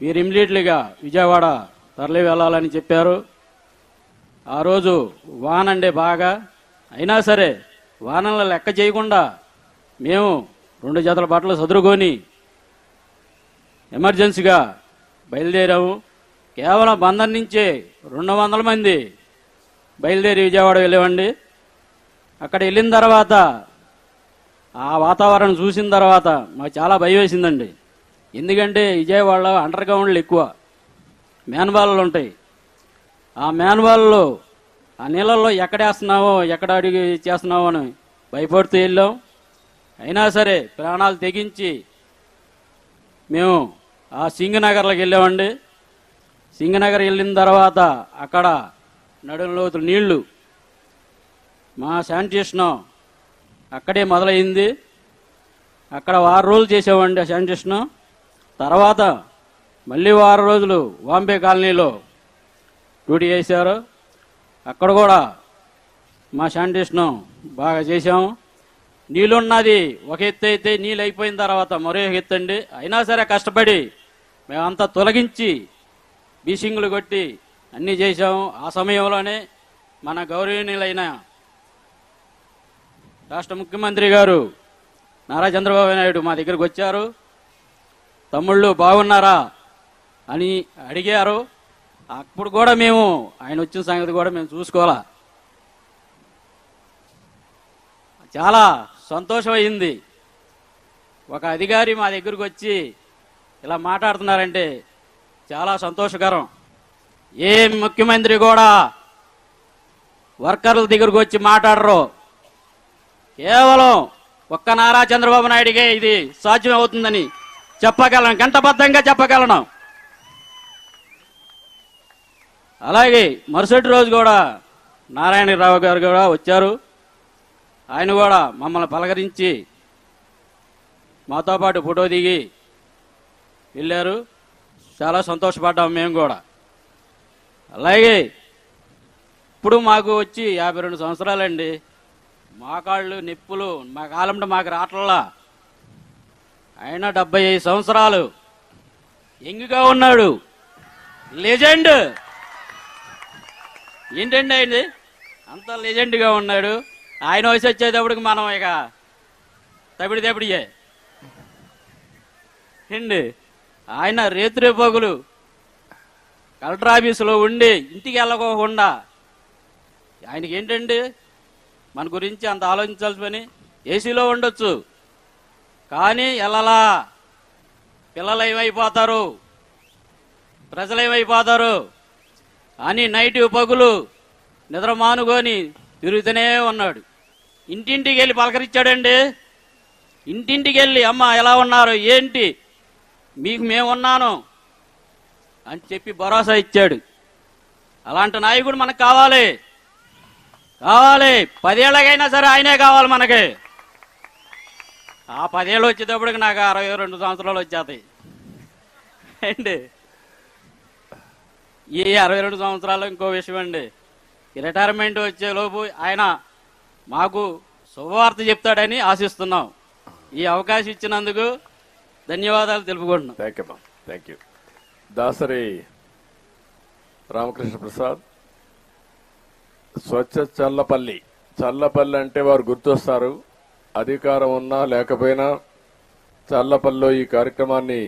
మీరు ఇమ్మీడియట్లీగా విజయవాడ తరలి వెళ్ళాలని చెప్పారు. ఆ రోజు వానండే బాగా, అయినా సరే వానలను లెక్క చేయకుండా మేము 2 జతల బట్టలు సదురుకొని ఎమర్జెన్సీగా బయలుదేరాము. కేవలం బందర్ నుంచే 200 మంది బయలుదేరి విజయవాడ వెళ్ళేవండి. అక్కడ వెళ్ళిన తర్వాత ఆ వాతావరణం చూసిన తర్వాత మాకు చాలా భయం వేసిందండి. ఎందుకంటే విజయవాడలో అండర్ గ్రౌండ్లు ఎక్కువ, మ్యాన్వాళ్ళు ఉంటాయి. ఆ మ్యాన్వాల్లో ఆ నీళ్ళల్లో ఎక్కడేస్తున్నావో ఎక్కడ అడిగి చేస్తున్నావో అని భయపడుతూ వెళ్ళాం. అయినా సరే ప్రాణాలు తెగించి మేము ఆ సింగనగర్లోకి వెళ్ళామండి. సింగనగర్ వెళ్ళిన తర్వాత అక్కడ నడుం లోతులు నీళ్లు, మా శానిటేషన్ అక్కడే మొదలైంది. అక్కడ 6 రోజులు చేసామండి ఆ శానిటేషన్. తర్వాత మళ్ళీ 6 రోజులు వాంబే కాలనీలో డ్యూటీ చేశారు. అక్కడ కూడా మా శానిటేషన్ బాగా చేశాము. నీళ్ళున్నది ఒక ఎత్తు అయితే నీళ్ళు అయిపోయిన తర్వాత మరో ఎత్తు అండి. అయినా సరే కష్టపడి మేమంతా తొలగించి బీసింగులు కొట్టి అన్నీ చేశాము. ఆ సమయంలోనే మన గౌరవనీయులైన రాష్ట్ర ముఖ్యమంత్రి గారు నారా చంద్రబాబు నాయుడు మా దగ్గరకు వచ్చారు. తమ్ముళ్ళు బాగున్నారా అని అడిగారు. అప్పుడు కూడా మేము ఆయన వచ్చిన సంగతి కూడా మేము చూసుకోవాలా. చాలా సంతోషం అయింది. ఒక అధికారి మా దగ్గరకు వచ్చి ఇలా మాట్లాడుతున్నారంటే చాలా సంతోషకరం. ఏ ముఖ్యమంత్రి కూడా వర్కర్ల దగ్గరకు వచ్చి మాట్లాడరు. కేవలం ఒక్క నారా చంద్రబాబు నాయుడికే ఇది సాధ్యం అవుతుందని చెప్పగలను, గంటబద్ధంగా చెప్పగలను. అలాగే మరుసటి రోజు కూడా నారాయణరావు గారు కూడా వచ్చారు. ఆయన కూడా మమ్మల్ని పలకరించి మాతో పాటు ఫోటో దిగి వెళ్ళారు. చాలా సంతోషపడ్డాము మేము కూడా. అలాగే ఇప్పుడు మాకు వచ్చి 52 సంవత్సరాలండి. మోకాళ్ళు నొప్పులు మా కాలంలో మాకు రావట్లా. ఆయన 75 సంవత్సరాలు యంగ్గా ఉన్నాడు. లెజెండ్ ఏంటండి అయింది, అంత లెజెండ్గా ఉన్నాడు. ఆయన వయసు వచ్చేటప్పటికి మనం ఇక తబిడియే అండి. ఆయన రేత్రిపోగులు కలెక్టర్ ఆఫీసులో ఉండి ఇంటికి వెళ్ళకోకుండా ఆయనకి ఏంటండి మన గురించి అంత ఆలోచించాల్సి పని. ఏసీలో ఉండొచ్చు కానీ ఎల్లలా పిల్లలు ఏమైపోతారు, ప్రజలు ఏమైపోతారు అని నైట్ పగులు నిద్ర మానుకొని తిరుగుతూనే ఉన్నాడు. ఇంటింటికి వెళ్ళి పలకరించాడండి. ఇంటింటికి వెళ్ళి అమ్మ ఎలా ఉన్నారు, ఏంటి, మీకు మేమున్నాను అని చెప్పి భరోసా ఇచ్చాడు. అలాంటి నాయకుడు మనకు కావాలి. 10 ఏళ్ళకైనా సరే ఆయనే కావాలి మనకి. ఆ 10 ఏళ్ళు వచ్చేటప్పటికి నాకు 62 సంవత్సరాలు వచ్చేస్తాయి అండి. ఈ 62 సంవత్సరాలు ఇంకో విషయం అండి. రిటైర్మెంట్ వచ్చేలోపు ఆయన మాకు శుభవార్త చెప్తాడని ఆశిస్తున్నాం. ఈ అవకాశం ఇచ్చినందుకు ధన్యవాదాలు తెలుపుకుంటున్నాం. Thank you. దాసరి రామకృష్ణ ప్రసాద్. స్వచ్ఛ చల్లపల్లి అంటే వారు గుర్తొస్తారు. అధికారం ఉన్నా లేకపోయినా చల్లపల్లిలో ఈ కార్యక్రమాన్ని